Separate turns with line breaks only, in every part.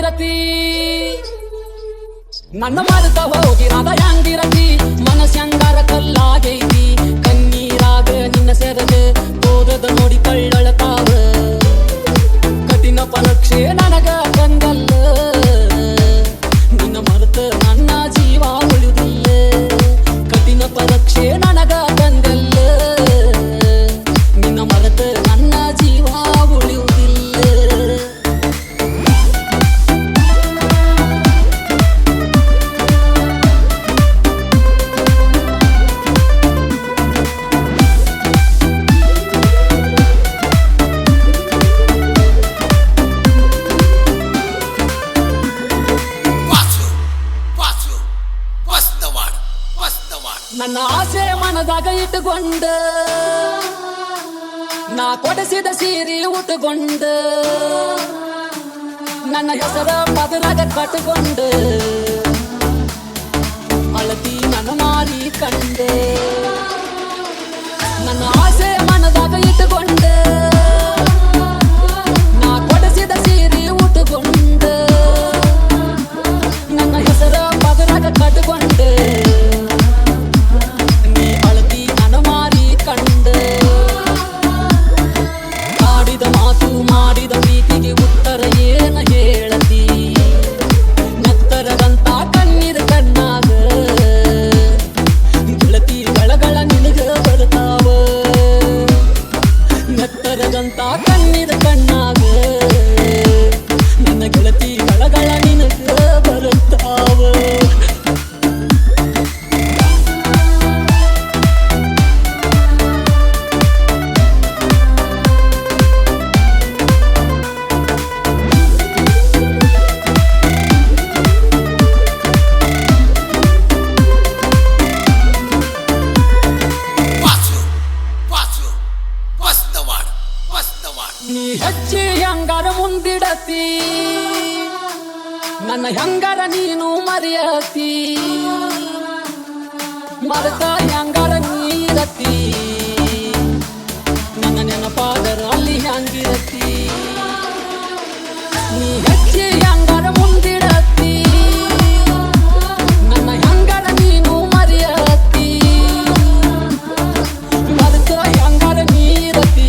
ಹೆಂಗಿರತಿ ನನ್ನ ಮರೆತ ಹೋಗಿರಾದ ಹೆಂಗಿರತಿ ಮನಸ್ ಹೆಂಗಾರ ಕಲ್ಲಾಗೈತಿ ಕಣ್ಣೀರಾಗ ನಿನ್ನ ಸೆರಗ ಓದದ ನೋಡಿ ಕಳ್ಳಳತಾವ ಕಠಿಣ ಪರೀಕ್ಷೆ ನನಗ ಬಂದಲ್ಲ ನಿನ್ನ ಮರೆತ ನನ್ನ ಜೀವ ಉಳಿದಿಲ್ಲ ಕಠಿಣ ಪರೀಕ್ಷೆ ನನಗ ಬಂದಲ್ಲ ನಿನ್ನ ಮರೆತ ನನ್ನ ಜೀವ ಉಳಿಯುವುದಿಲ್ಲ ನನ್ನ ಆಸೆ ಮನದಾಗ ಇಟ್ಟುಕೊಂಡ ನಾ ಕೊಡಿಸಿದ ಸೀರೆ ಉಟ್ಟುಕೊಂಡ ನನ್ನ ಹೆಸರ ಪದರಾಗ ಕಟ್ಟುಕೊಂಡ ಅಳತಿ ನನ್ನ ಮಾರಿ ಕಂಡೆ ನನ್ನ ಆಸೆ ಮನದಾಗ ಇಟ್ಟುಕೊಂಡ ನಾ ಕೊಡಿಸಿದ ಸೀರೆ ಉಟ್ಟುಕೊಂಡ ನನ್ನ ಹೆಸರ ಪದರಾಗ ಕಟ್ಟುಕೊಂಡೆ ಮಾಡಿದ ಪ್ರೀತಿಗೆ ಉತ್ತರ ಏನ ಹೇಳತಿ ನತ್ತರದಂತ ಕಣ್ಣೀರ ಕಣ್ಣಾಗ ಗೆಳತಿ ಗಳಗಳ ನಿನಗ ಬರ್ತಾವ ನತ್ತರದಂತ ಕಣ್ಣೀರ ಕಣ್ಣಾಗ ನನ್ನ ಗೆಳತಿ ಗಳಗಳ ನಿನಗ ಬರ್ತಾವ ನೀ ಹೆಜ್ಜೆ ಹೆಂಗಾರ ಮುಂದಿಡತಿ ನನ್ನ ಹೆಂಗಾರ ನೀನು ಮರೆಯತಿ ಮರೆತ ಹೆಂಗಾರ ನೀರತಿ ನನ್ನ ನೆನಪಾದರ ಅಲ್ಲಿ ಹೆಂಗಿರತಿ ನೀ ಹೆಜ್ಜೆ ಹೆಂಗಾರ ಮುಂದಿಡತಿ ನನ್ನ ಹೆಂಗಾರ ನೀನು ಮರೆಯತಿ ಮರೆತ ಹೆಂಗಾರ ನೀರತಿ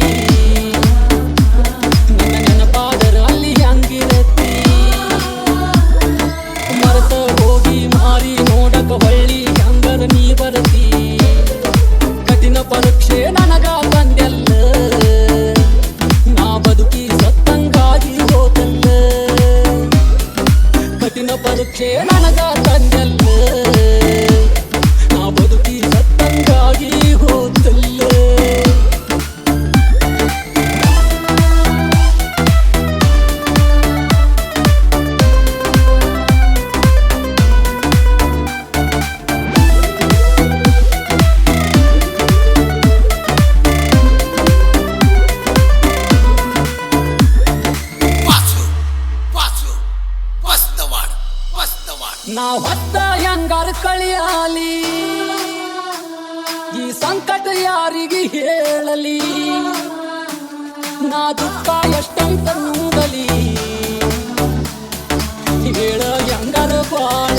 ಹೊಳ್ಳಿ ಹಂಗರ ನೀ ಬರತಿ ಕಠಿಣ ಪರೀಕ್ಷೆ ನನಗ ಬಂದೆಲ್ಲ ನಾ ಬದುಕಿ ಸತ್ತಂಗಾಗಿ ಹೋತಲ್ಲ ಕಠಿಣ ಪರೀಕ್ಷೆ ನನಗ ಬಂದೆಲ್ಲ ನಾ ಬದುಕಿ ಸತ್ತಂಗಾಗಿ ಹೋತಲ್ಲ ನಾ ಹೊತ್ತ ಹೆಂಗಾರ ಕಳಿಯಲಿ ಈ ಸಂಕಟ ಯಾರಿಗೆ ಹೇಳಲಿ ನಾ ದುಃಖ ಎಷ್ಟಂತ ನೂಗಲಿ ಹೇಳ ಹೆಂಗಾರ ಬಾಳ